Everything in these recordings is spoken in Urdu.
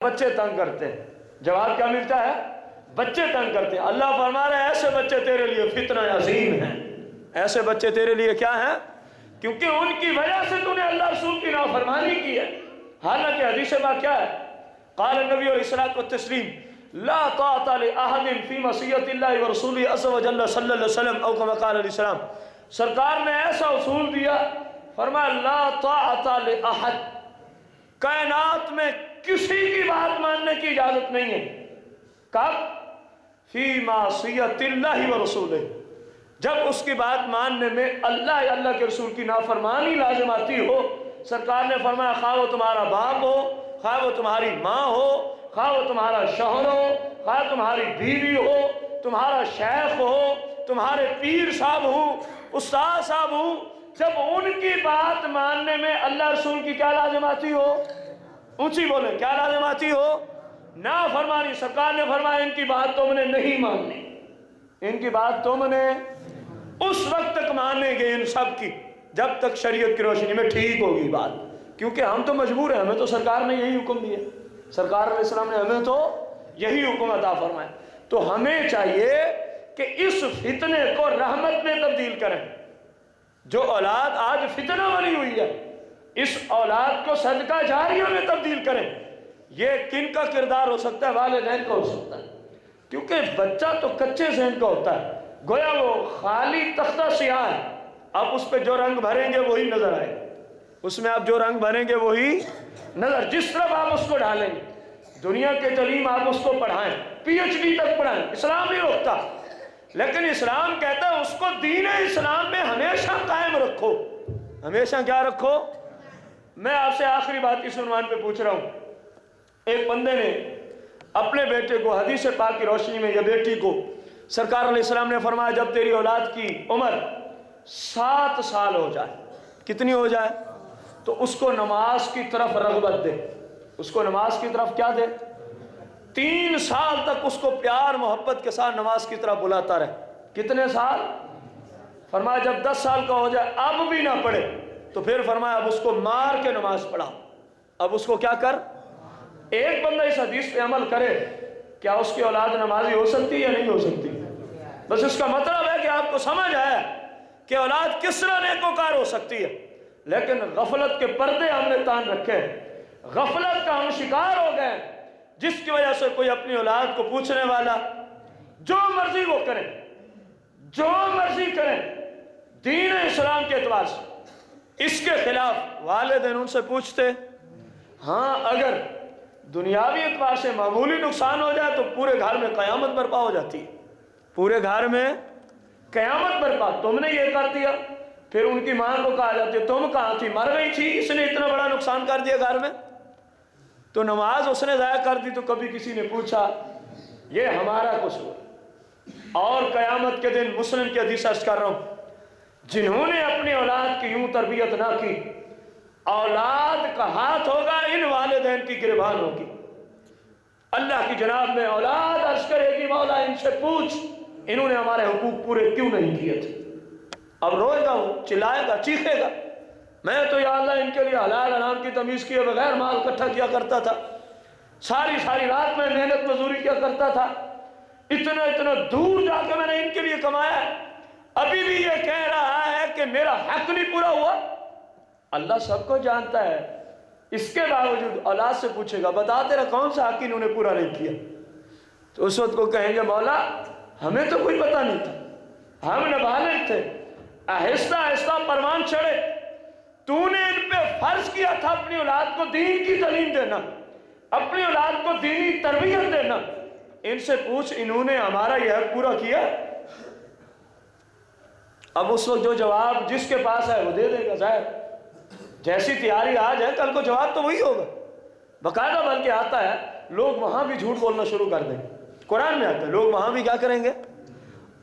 بچے تنگ کرتے ہیں، جواب کیا ملتا ہے؟ بچے تنگ کرتے ہیں۔ اللہ فرما رہا ہے ایسے بچے تیرے لیے فتنہ عظیم ہیں، ایسے بچے تیرے لیے کیا ہیں؟ کیونکہ ان کی وجہ سے تو نے اللہ رسول کی نافرمانی کی ہے۔ حالانکہ حدیث پاک کیا ہے؟ قال النبی علیہ الصلوۃ والتسلیم لا طاعۃ لأحد فی معصیۃ اللہ ورسولہ عز وجل صلی اللہ علیہ وسلم او کما قال علیہ السلام۔ سرکار نے ایسا اصول دیا، فرمایا لا طاعۃ لأحد، کائنات میں کسی کی بات ماننے کی اجازت نہیں ہے۔ کب؟ فی معصیۃ اللہ ورسولہ، جب اس کی بات ماننے میں اللہ یا اللہ کے رسول کی نافرمانی لازم آتی ہو۔ سرکار نے فرمایا خواہ وہ تمہارا باپ ہو، خواہ وہ تمہاری ماں ہو، خواہ وہ تمہارا شوہر ہو، خواہ تمہاری بیوی ہو، تمہارا شیخ ہو، تمہارے پیر صاحب ہوں، استاد صاحب ہوں، جب ان کی بات ماننے میں اللہ رسول کی کیا لازم آتی ہو؟ اونچی بولے، کیا لازم آتی ہو؟ نافرمانی۔ سرکار نے فرمایا ان کی بات تم نے نہیں ماننی، ان کی بات تم نے اس وقت تک مانیں گے ان سب کی جب تک شریعت کی روشنی میں ٹھیک ہوگی بات، کیونکہ ہم تو مجبور ہیں، ہمیں تو سرکار نے یہی حکم دیا، سرکار علیہ السلام نے ہمیں تو یہی حکم عطا فرمایا۔ تو ہمیں چاہیے کہ اس فتنے کو رحمت میں تبدیل کریں۔ جو اولاد آج فتنہ بنی ہوئی ہے، اس اولاد کو صدقہ جاریہ میں تبدیل کریں۔ یہ کن کا کردار ہو سکتا ہے؟ والدین کا ہو سکتا ہے، کیونکہ بچہ تو کچے ذہن کا ہوتا ہے، گویا وہ خالی تختہ سیاہ ہے، آپ اس پہ جو رنگ بھریں گے وہی نظر آئے، اس میں آپ جو رنگ بھریں گے وہی نظر، جس طرف آپ اس کو ڈالیں گے۔ دنیا کے تعلیم آپ اس کو پڑھائیں، پی ایچ ڈی تک پڑھائیں، اسلام نہیں روکتا، لیکن اسلام کہتا ہے اس کو دین اسلام میں ہمیشہ قائم رکھو۔ ہمیشہ کیا رکھو؟ میں آپ سے آخری بات اس عنوان پہ پوچھ رہا ہوں۔ ایک بندے نے اپنے بیٹے کو حدیث پاک کی روشنی میں، یا بیٹی کو، سرکار علیہ السلام نے فرمایا جب تیری اولاد کی عمر 7 سال ہو جائے، کتنی ہو جائے، تو اس کو نماز کی طرف رغبت دے، اس کو نماز کی طرف کیا دے؟ 3 سال تک اس کو پیار محبت کے ساتھ نماز کی طرف بلاتا رہے۔ کتنے سال؟ فرمایا جب 10 سال کا ہو جائے اب بھی نہ پڑھے تو پھر فرمایا اب اس کو مار کے نماز پڑھا، اب اس کو کیا کر۔ ایک بندہ اس حدیث پہ عمل کرے، کیا اس کی اولاد نمازی ہو سکتی ہے یا نہیں ہو سکتی؟ بس اس کا مطلب ہے کہ آپ کو سمجھ آیا کہ اولاد کس طرح نیکوکار ہو سکتی ہے، لیکن غفلت کے پردے ہم نے تان رکھے، غفلت کا ہم شکار ہو گئے، جس کی وجہ سے کوئی اپنی اولاد کو پوچھنے والا جو مرضی وہ کرے، جو مرضی کرے دین اسلام کے اعتبار سے، اس کے خلاف والدین ان سے پوچھتے؟ ہاں، اگر دنیاوی اعتبار سے معمولی نقصان ہو جائے تو پورے گھر میں قیامت برپا ہو جاتی ہے، پورے گھر میں قیامت برپا۔ تم نے یہ کر دیا، پھر ان کی ماں کو کہا جاتی ہے تم کہاں تھی، مر گئی تھی، اس نے اتنا بڑا نقصان کر دیا گھر میں، تو نماز اس نے ضائع کر دی تو کبھی کسی نے پوچھا؟ یہ ہمارا قصور۔ اور قیامت کے دن مسلم کی حدیث عرض کر رہا ہوں، جنہوں نے اپنی اولاد کی یوں تربیت نہ کی، اولاد کا ہاتھ ہوگا ان والدین کی گریبان ہوگی۔ اللہ کی جناب میں اولاد عرض کرے گی مولا ان سے پوچھ انہوں نے ہمارے حقوق پورے کیوں نہیں کیے تھے۔ اب روئے گا، وہ چلائے گا، چیخے گا، میں تو یا اللہ ان کے لیے حلال حرام کی تمیز کیے بغیر مال اکٹھا کیا کرتا تھا، ساری رات میں محنت مزدوری کیا کرتا تھا، اتنا دور جا کے میں نے ان کے لیے کمایا ہے، ابھی بھی یہ کہہ رہا ہے کہ میرا حق نہیں پورا ہوا۔ اللہ سب کو جانتا ہے، اس کے باوجود اولاد سے پوچھے گا بتا تیرا کون سا حق انہوں نے پورا نہیں کیا، تو اس وقت کو کہیں گے مولا ہمیں تو کوئی پتہ نہیں تھا، ہم نابالغ تھے، آہستہ آہستہ پروان چڑھے، تو نے ان پہ فرض کیا تھا اپنی اولاد کو دین کی تعلیم دینا، اپنی اولاد کو دینی تربیت دینا، ان سے پوچھ انہوں نے ہمارا یہ حق پورا کیا۔ اب اس وقت جو جواب جس کے پاس ہے وہ دے دے گا، ظاہر جیسی تیاری آج ہے کل کو جواب تو وہی ہوگا، باقاعدہ بلکہ آتا ہے لوگ وہاں بھی جھوٹ بولنا شروع کر دیں گے، قرآن میں آتا ہے لوگ وہاں بھی کیا کریں گے،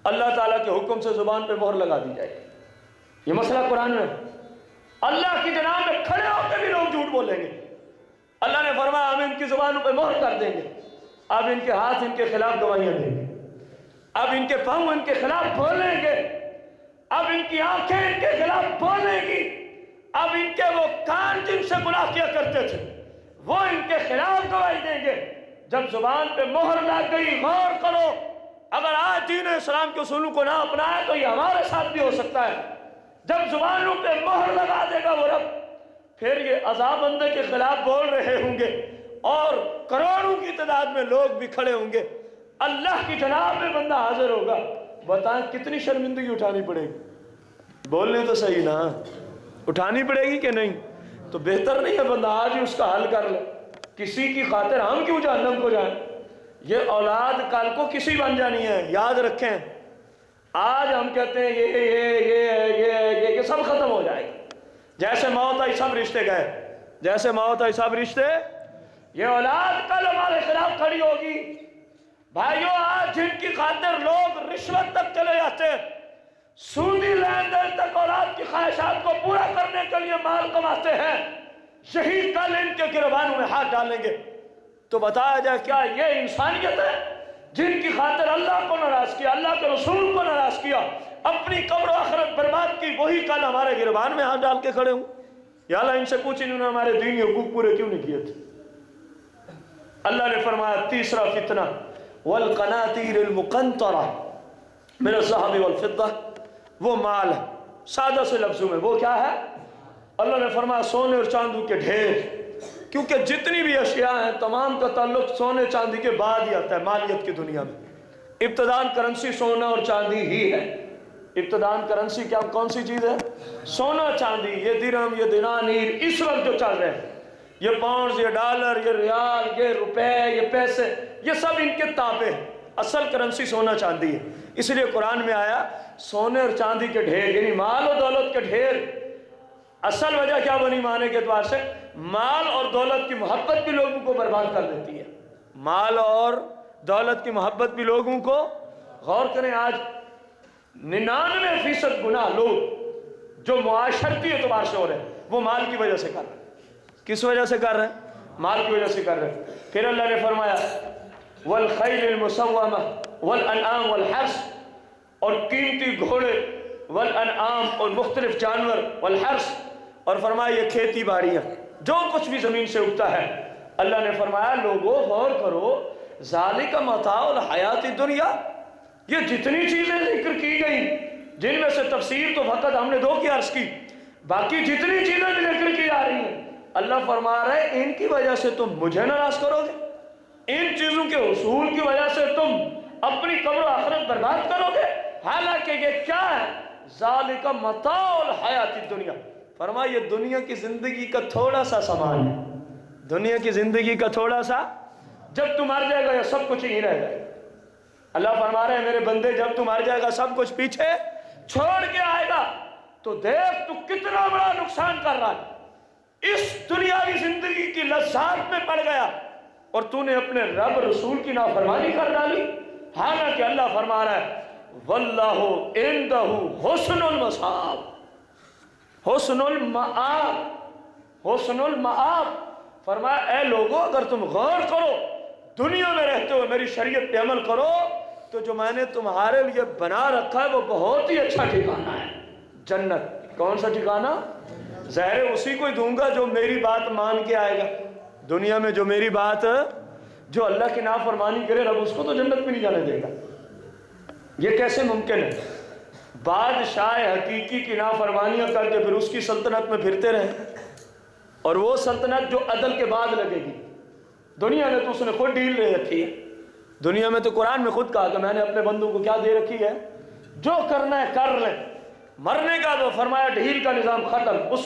اللہ تعالیٰ کے حکم سے زبان پہ مہر لگا دی جائے گی، یہ مسئلہ قرآن میں اللہ کی جناب میں کھڑے ہو کے بھی لوگ جھوٹ بولیں گے۔ اللہ نے فرمایا ہم ان کی زبانوں پہ مہر کر دیں گے، اب ان کے ہاتھ ان کے خلاف گواہیاں دیں گے، اب ان کے پاؤں ان کے خلاف بولیں گے، اب ان کی آنکھیں ان کے خلاف بولیں گی، اب ان کے وہ کان جن سے گناہ کیا کرتے تھے وہ ان کے خلاف گواہی دیں گے۔ جب زبان پہ مہر لگ گئی، غور کرو، اگر آج دین اسلام کے اصولوں کو نہ اپنائے تو یہ ہمارے ساتھ بھی ہو سکتا ہے۔ جب زبانوں پہ مہر لگا دے گا وہ رب، پھر یہ عذاب بندے کے خلاف بول رہے ہوں گے اور کروڑوں کی تعداد میں لوگ بھی کھڑے ہوں گے، اللہ کی جناب میں بندہ حاضر ہوگا۔ بتائیں کتنی شرمندگی اٹھانی پڑے گی؟ بولنے تو صحیح نا، اٹھانی پڑے گی کہ نہیں؟ تو بہتر نہیں ہے بندہ آج ہی اس کا حل کر لے۔ کسی کی خاطر ہم کیوں جہنم کو جائیں؟ یہ اولاد کل کو کسی بن جانی ہے، یاد رکھیں۔ آج ہم کہتے ہیں یہ سب ختم ہو جائے گا، جیسے موت آئی سب رشتے گئے، جیسے موت آئی سب رشتے، یہ اولاد کل ہمارے خلاف کھڑی ہوگی۔ بھائیو آج جن کی خاطر لوگ رشوت تک چلے جاتے ہیں، سودی لین دین تک اولاد کی خواہشات کو پورا کرنے کے لیے مال کماتے ہیں، یہی کل ان کے گریبانوں میں ہاتھ ڈالیں گے تو بتایا جائے کیا یہ انسانیت ہے؟ جن کی خاطر اللہ کو ناراض کیا، اللہ کے رسول کو ناراض کیا، اپنی قبر و آخرت برباد کی، وہی کل ہمارے گریبان میں ہاتھ ڈال کے کھڑے ہوں۔ یا اللہ ان سے پوچھ انہوں نے ہمارے دینی حقوق پورے کیوں نہیں کیے تھے؟ اللہ نے فرمایا تیسرا فتنہ، والقناطیر المقنطرہ من الذہب والفضہ، وہ مال ہے، سادہ سے لفظوں میں وہ کیا ہے؟ اللہ نے فرمایا سونے اور چاندی کے ڈھیر، کیونکہ جتنی بھی اشیاء ہیں تمام کا تعلق سونے چاندی کے بعد ہی آتا ہے مالیت کی دنیا میں۔ ابتدان کرنسی سونا اور چاندی ہی ہے۔ ابتدان کرنسی کیا کون سی چیز ہے؟ سونا چاندی، یہ درہم، یہ دینار اس وقت جو چل رہے ہیں، یہ پاؤنڈز، یہ ڈالر، یہ ریال، یہ روپے، یہ پیسے، یہ سب ان کے تابع ہیں۔ اصل کرنسی سونا چاندی ہے، اس لیے قرآن میں آیا سونے اور چاندی کے ڈھیر، یعنی مال اور دولت کے ڈھیر۔ اصل وجہ کیا بنی معنی کے اعتبار سے؟ مال اور دولت کی محبت بھی لوگوں کو برباد کر دیتی ہے۔ مال اور دولت کی محبت بھی لوگوں کو، غور کریں آج 99% گناہ لوگ جو معاشرتی اعتبار سے ہو رہے ہیں وہ مال کی وجہ سے کر رہے ہیں۔ کس وجہ سے کر رہے ہیں؟ مال کی وجہ سے کر رہے ہیں۔ پھر اللہ نے فرمایا والخیل المسومہ والانعام والحرث، اور قیمتی گھوڑے، والانعام اور مختلف جانور، والحرث، اور فرمایا یہ کھیتی باڑیاں، جو کچھ بھی زمین سے اگتا ہے۔ اللہ نے فرمایا لوگوں غور کرو، ذالک متاع الحیات الدنیا، یہ جتنی چیزیں ذکر کی گئی جن میں سے تفسیر تو فقط ہم نے 2 کی عرض کی، باقی جتنی چیزیں بھی ذکر کی جا رہی ہیں اللہ فرما رہے ہیں ان کی وجہ سے تم مجھے ناراض کرو گے، ان چیزوں کے حصول کی وجہ سے تم اپنی قبر و آخرت برباد کرو گے، حالانکہ یہ کیا ہے؟ ذالک متاع الحیات الدنیا، فرمایا یہ دنیا کی زندگی کا تھوڑا سا سامان ہے، دنیا کی زندگی کا تھوڑا سا، جب تم مر جائے گا یہ سب کچھ ہی رہ جائے گا۔ اللہ فرما رہے ہیں میرے بندے جب تم مر جائے گا سب کچھ پیچھے چھوڑ کے آئے گا تو دیکھ تو کتنا بڑا نقصان کر رہا ہے، اس دنیاوی زندگی کی لذات میں پڑ گیا اور تو نے اپنے رب رسول کی نافرمانی کر ڈالی۔ حالانکہ اللہ فرما رہا ہے واللہ عندہ حسن المصاب، حسن المآب، حسن المآب، فرمایا اے لوگو اگر تم غور کرو دنیا میں رہتے ہو میری شریعت پہ عمل کرو تو جو میں نے تمہارے لیے بنا رکھا ہے وہ بہت ہی اچھا ٹھکانہ ہے، جنت۔ کون سا ٹھکانہ؟ ظاہر اسی کو ہی دوں گا جو میری بات مان کے آئے گا دنیا میں، جو میری بات، جو اللہ کی نافرمانی کرے رب اس کو تو جنت میں نہیں جانے دے گا۔ یہ کیسے ممکن ہے؟ بادشاہ حقیقی کی نافرمانیاں کر کے پھر اس کی سلطنت میں پھرتے رہیں، اور وہ سلطنت جو عدل کے بعد لگے گی، دنیا میں تو اس نے خود ڈھیل لے رکھی ہے، دنیا میں تو قرآن میں خود کہا کہ میں نے اپنے بندوں کو کیا دے رکھی ہے، جو کرنا ہے کر لیں، مرنے کا تو فرمایا ڈھیل کا نظام ختم، اس